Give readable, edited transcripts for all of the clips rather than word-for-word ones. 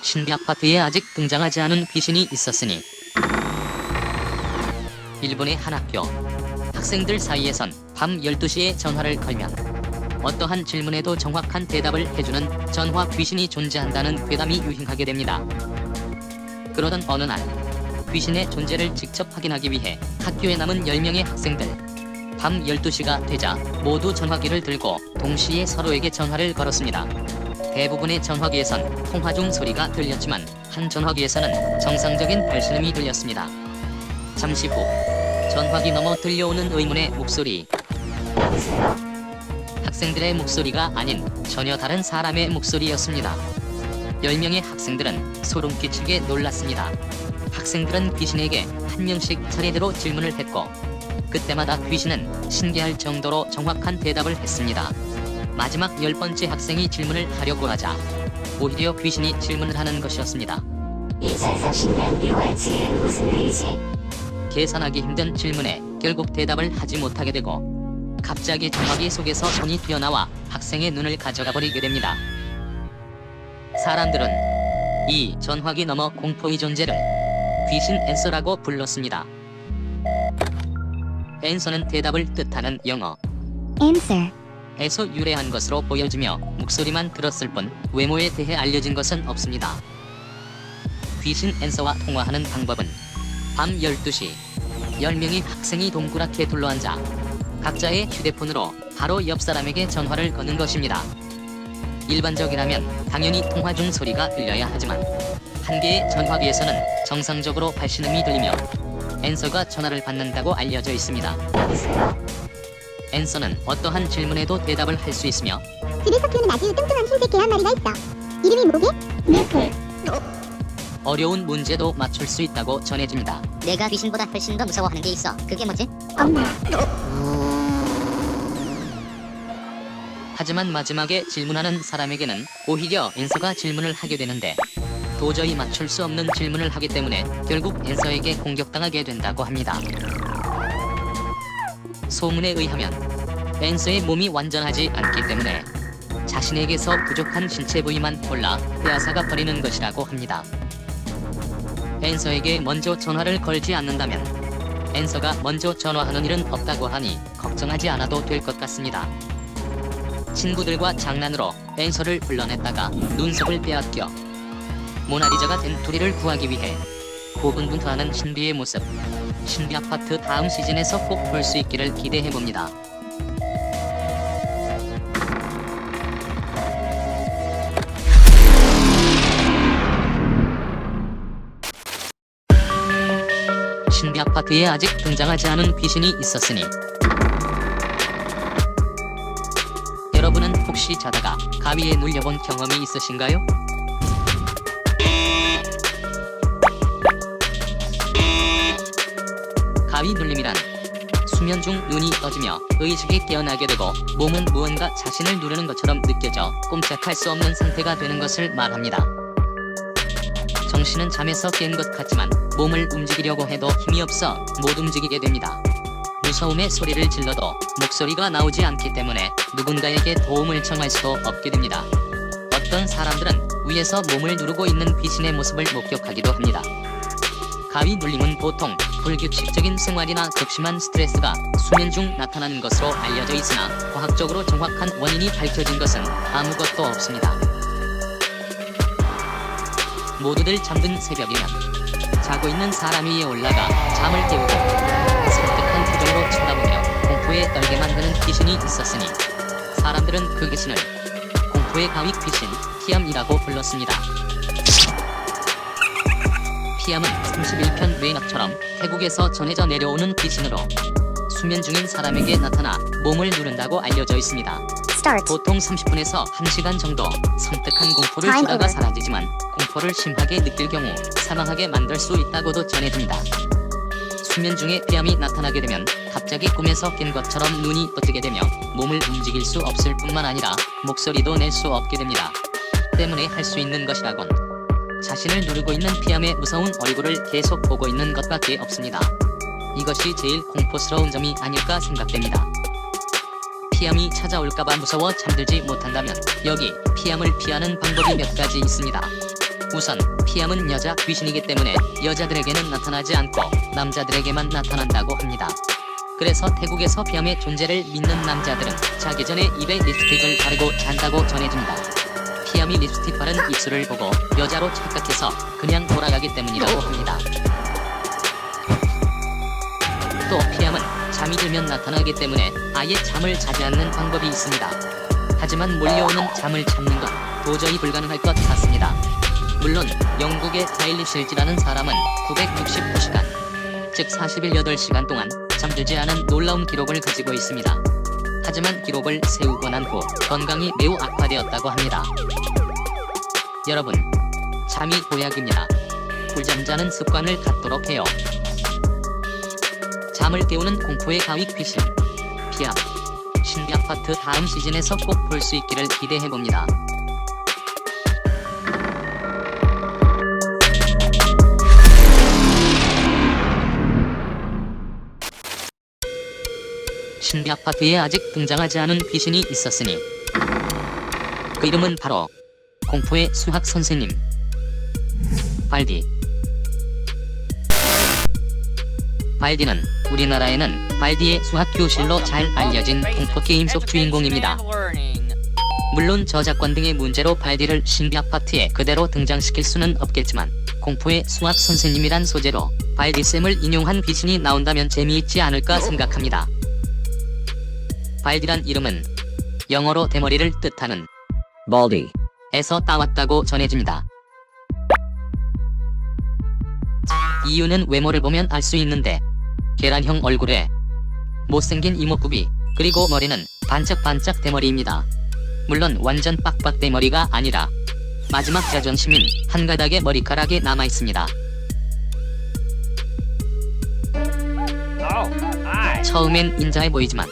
신비 아파트에 아직 등장하지 않은 귀신이 있었으니 일본의 한 학교 학생들 사이에선 밤 12시에 전화를 걸면 어떠한 질문에도 정확한 대답을 해주는 전화 귀신이 존재한다는 괴담이 유행하게 됩니다. 그러던 어느 날 귀신의 존재를 직접 확인하기 위해 학교에 남은 10명의 학생들 밤 12시가 되자 모두 전화기를 들고 동시에 서로에게 전화를 걸었습니다. 대부분의 전화기에선 통화 중 소리가 들렸지만 한 전화기에서는 정상적인 발신음이 들렸습니다. 잠시 후 전화기 너머 들려오는 의문의 목소리. 학생들의 목소리가 아닌 전혀 다른 사람의 목소리였습니다. 10명의 학생들은 소름 끼치게 놀랐습니다. 학생들은 귀신에게 한 명씩 차례대로 질문을 했고 그때마다 귀신은 신기할 정도로 정확한 대답을 했습니다. 마지막 10번째 학생이 질문을 하려고 하자 오히려 귀신이 질문을 하는 것이었습니다. 2030년 6월 7일 무슨 요일이지? 계산하기 힘든 질문에 결국 대답을 하지 못하게 되고 갑자기 전화기 속에서 손이 튀어나와 학생의 눈을 가져가 버리게 됩니다. 사람들은 이 전화기 너머 공포의 존재를 귀신 앤서라고 불렀습니다. 앤서는 대답을 뜻하는 영어 Answer. 에서 유래한 것으로 보여지며 목소리만 들었을 뿐 외모에 대해 알려진 것은 없습니다. 귀신 앤서와 통화하는 방법은 밤 12시 10명의 학생이 동그랗게 둘러앉아 각자의 휴대폰으로 바로 옆 사람에게 전화를 거는 것입니다. 일반적이라면 당연히 통화 중 소리가 들려야 하지만 한 개의 전화기에서는 정상적으로 발신음이 들리며 앤서가 전화를 받는다고 알려져 있습니다. 앤서는 어떠한 질문에도 대답을 할 수 있으며 집에서 키우는 아주 뚱뚱한 흰색 개 한 마리가 있어. 이름이 뭐게? 메이플. 어려운 문제도 맞출 수 있다고 전해집니다. 내가 귀신보다 훨씬 더 무서워하는 게 있어. 그게 뭐지? 엄마. 하지만 마지막에 질문하는 사람에게는 오히려 앤서가 질문을 하게 되는데 도저히 맞출 수 없는 질문을 하기 때문에 결국 앤서에게 공격당하게 된다고 합니다. 소문에 의하면 앤서의 몸이 완전하지 않기 때문에 자신에게서 부족한 신체 부위만 골라 빼앗아가 버리는 것이라고 합니다. 앤서에게 먼저 전화를 걸지 않는다면 앤서가 먼저 전화하는 일은 없다고 하니 걱정하지 않아도 될 것 같습니다. 친구들과 장난으로 앤서를 불러냈다가 눈썹을 빼앗겨 모나리자가 된 둘이를 구하기 위해 고군분투하는 신비의 모습. 신비 아파트 다음 시즌에서 꼭 볼 수 있기를 기대해봅니다. 신비 아파트에 아직 등장하지 않은 귀신이 있었으니 여러분은 혹시 자다가 가위에 눌려본 경험이 있으신가요? 가위 눌림이란 수면 중 눈이 떠지며 의식이 깨어나게 되고 몸은 무언가 자신을 누르는 것처럼 느껴져 꼼짝할 수 없는 상태가 되는 것을 말합니다. 정신은 잠에서 깬 것 같지만 몸을 움직이려고 해도 힘이 없어 못 움직이게 됩니다. 무서움의 소리를 질러도 목소리가 나오지 않기 때문에 누군가에게 도움을 청할 수도 없게 됩니다. 어떤 사람들은 위에서 몸을 누르고 있는 귀신의 모습을 목격하기도 합니다. 가위 눌림은 보통 불규칙적인 생활이나 극심한 스트레스가 수면 중 나타나는 것으로 알려져 있으나 과학적으로 정확한 원인이 밝혀진 것은 아무것도 없습니다. 모두들 잠든 새벽이면 자고 있는 사람 위에 올라가 잠을 깨우고 섬뜩한 표정으로 쳐다보며 공포에 떨게 만드는 귀신이 있었으니 사람들은 그 귀신을 공포의 가위 귀신 피암이라고 불렀습니다. 피암은 31편 뇌낙처럼 태국에서 전해져 내려오는 귀신으로 수면 중인 사람에게 나타나 몸을 누른다고 알려져 있습니다. 보통 30분에서 1시간 정도 섬뜩한 공포를 주다가 사라지지만 공포를 심하게 느낄 경우 사망하게 만들 수 있다고도 전해집니다. 수면 중에 피암이 나타나게 되면 갑자기 꿈에서 깬 것처럼 눈이 떠뜨게 되며 몸을 움직일 수 없을 뿐만 아니라 목소리도 낼 수 없게 됩니다. 때문에 할 수 있는 것이라곤 자신을 누르고 있는 피암의 무서운 얼굴을 계속 보고 있는 것밖에 없습니다. 이것이 제일 공포스러운 점이 아닐까 생각됩니다. 피암이 찾아올까봐 무서워 잠들지 못한다면 여기 피암을 피하는 방법이 몇 가지 있습니다. 우선 피암은 여자 귀신이기 때문에 여자들에게는 나타나지 않고 남자들에게만 나타난다고 합니다. 그래서 태국에서 피암의 존재를 믿는 남자들은 자기 전에 입에 립스틱을 바르고 잔다고 전해집니다. 피암이 립스틱 바른 입술을 보고 여자로 착각해서 그냥 돌아가기 때문이라고 합니다. 또 피암은 잠이 들면 나타나기 때문에 아예 잠을 자지 않는 방법이 있습니다. 하지만 몰려오는 잠을 참는 건 도저히 불가능할 것 같습니다. 물론 영국의 타일리 실즈라는 사람은 969시간, 즉 48시간 동안 잠들지 않은 놀라운 기록을 가지고 있습니다. 하지만 기록을 세우고 난 후 건강이 매우 악화되었다고 합니다. 여러분, 잠이 보약입니다. 꿀잠 자는 습관을 갖도록 해요. 잠을 깨우는 공포의 가위 귀신, 피암, 신비 아파트 다음 시즌에서 꼭 볼 수 있기를 기대해봅니다. 신비 아파트에 아직 등장하지 않은 귀신이 있었으니 그 이름은 바로 공포의 수학 선생님 발디. 발디는 우리나라에는 발디의 수학 교실로 잘 알려진 공포 게임 속 주인공입니다. 물론 저작권 등의 문제로 발디를 신비 아파트에 그대로 등장시킬 수는 없겠지만 공포의 수학 선생님이란 소재로 발디쌤을 인용한 귀신이 나온다면 재미있지 않을까 생각합니다. 발디란 이름은 영어로 대머리를 뜻하는 baldy에서 따왔다고 전해집니다. 이유는 외모를 보면 알 수 있는데 계란형 얼굴에 못생긴 이목구비 그리고 머리는 반짝반짝 대머리입니다. 물론 완전 빡빡 대머리가 아니라 마지막 자존심인 한 가닥의 머리카락이 남아있습니다. 처음엔 인자해 보이지만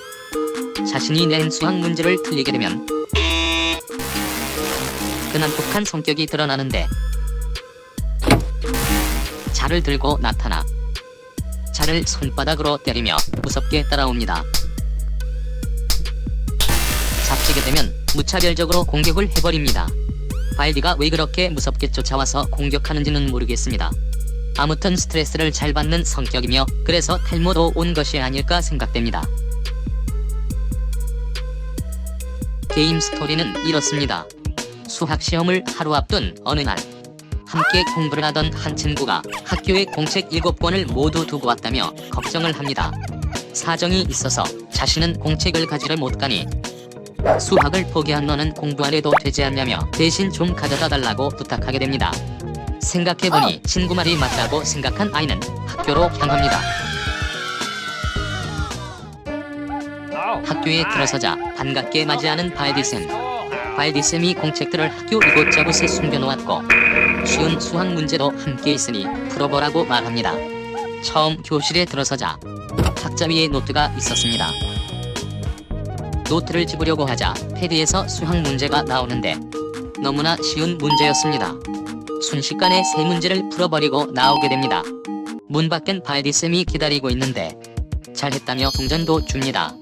자신이 낸 수학 문제를 틀리게 되면 그 난폭한 성격이 드러나는데 자를 들고 나타나 자를 손바닥으로 때리며 무섭게 따라옵니다. 잡히게 되면 무차별적으로 공격을 해버립니다. 발디가 왜 그렇게 무섭게 쫓아와서 공격하는지는 모르겠습니다. 아무튼 스트레스를 잘 받는 성격이며 그래서 탈모도 온 것이 아닐까 생각됩니다. 게임 스토리는 이렇습니다. 수학시험을 하루 앞둔 어느 날 함께 공부를 하던 한 친구가 학교에 공책 7권을 모두 두고 왔다며 걱정을 합니다. 사정이 있어서 자신은 공책을 가지를 못 가니 수학을 포기한 너는 공부 안 해도 되지 않냐며 대신 좀 가져다 달라고 부탁하게 됩니다. 생각해보니 친구 말이 맞다고 생각한 아이는 학교로 향합니다. 학교에 들어서자 반갑게 맞이하는 발디쌤. 발디쌤이 공책들을 학교 이곳저곳에 숨겨놓았고 쉬운 수학 문제도 함께 있으니 풀어보라고 말합니다. 처음 교실에 들어서자 탁자 위에 노트가 있었습니다. 노트를 집으려고 하자 패드에서 수학 문제가 나오는데 너무나 쉬운 문제였습니다. 순식간에 세 문제를 풀어버리고 나오게 됩니다. 문 밖엔 발디쌤이 기다리고 있는데 잘했다며 동전도 줍니다.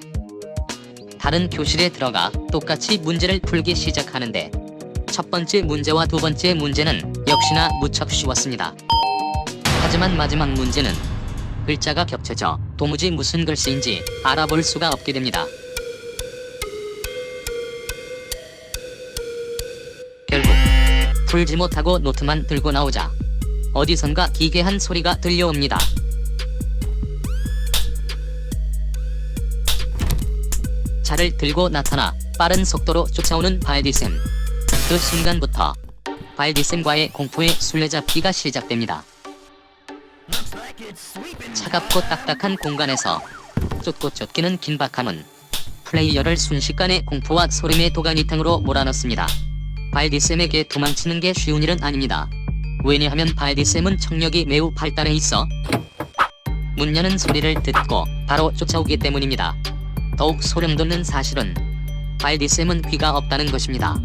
다른 교실에 들어가 똑같이 문제를 풀기 시작하는데 첫 번째 문제와 두 번째 문제는 역시나 무척 쉬웠습니다. 하지만 마지막 문제는 글자가 겹쳐져 도무지 무슨 글씨인지 알아볼 수가 없게 됩니다. 결국 풀지 못하고 노트만 들고 나오자 어디선가 기괴한 소리가 들려옵니다. 자를 들고 나타나 빠른 속도로 쫓아오는 발디쌤. 그 순간부터 발디쌤과의 공포의 술래잡기가 시작됩니다. 차갑고 딱딱한 공간에서 쫓고 쫓기는 긴박함은 플레이어를 순식간에 공포와 소름의 도가니탕으로 몰아넣습니다. 발디쌤에게 도망치는 게 쉬운 일은 아닙니다. 왜냐하면 발디쌤은 청력이 매우 발달해 있어 문 여는 소리를 듣고 바로 쫓아오기 때문입니다. 더욱 소름돋는 사실은 발디쌤은 귀가 없다는 것입니다.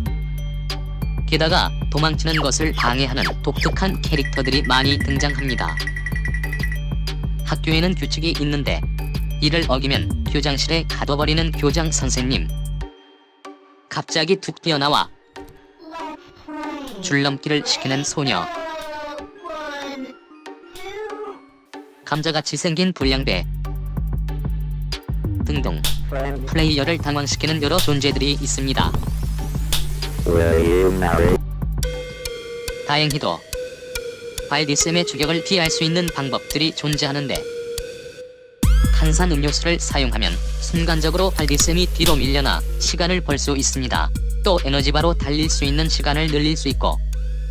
게다가 도망치는 것을 방해하는 독특한 캐릭터들이 많이 등장합니다. 학교에는 규칙이 있는데 이를 어기면 교장실에 가둬버리는 교장 선생님. 갑자기 툭 뛰어나와 줄넘기를 시키는 소녀, 감자같이 생긴 불량배 등등 플레이어를 당황시키는 여러 존재들이 있습니다. 다행히도 발디쌤의 추격을 피할 수 있는 방법들이 존재하는데, 탄산음료수를 사용하면 순간적으로 발디쌤이 뒤로 밀려나 시간을 벌 수 있습니다. 또 에너지바로 달릴 수 있는 시간을 늘릴 수 있고,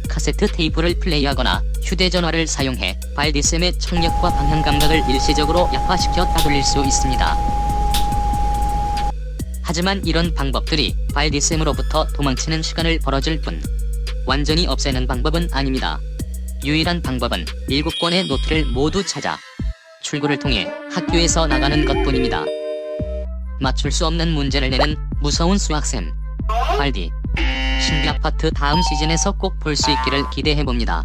카세트 테이프를 플레이하거나 휴대전화를 사용해 발디쌤의 청력과 방향 감각을 일시적으로 약화시켜 따돌릴 수 있습니다. 하지만 이런 방법들이 발디쌤으로부터 도망치는 시간을 벌어줄 뿐 완전히 없애는 방법은 아닙니다. 유일한 방법은 7권의 노트를 모두 찾아 출구를 통해 학교에서 나가는 것뿐입니다. 맞출 수 없는 문제를 내는 무서운 수학쌤 발디 신비 아파트 다음 시즌에서 꼭 볼 수 있기를 기대해봅니다.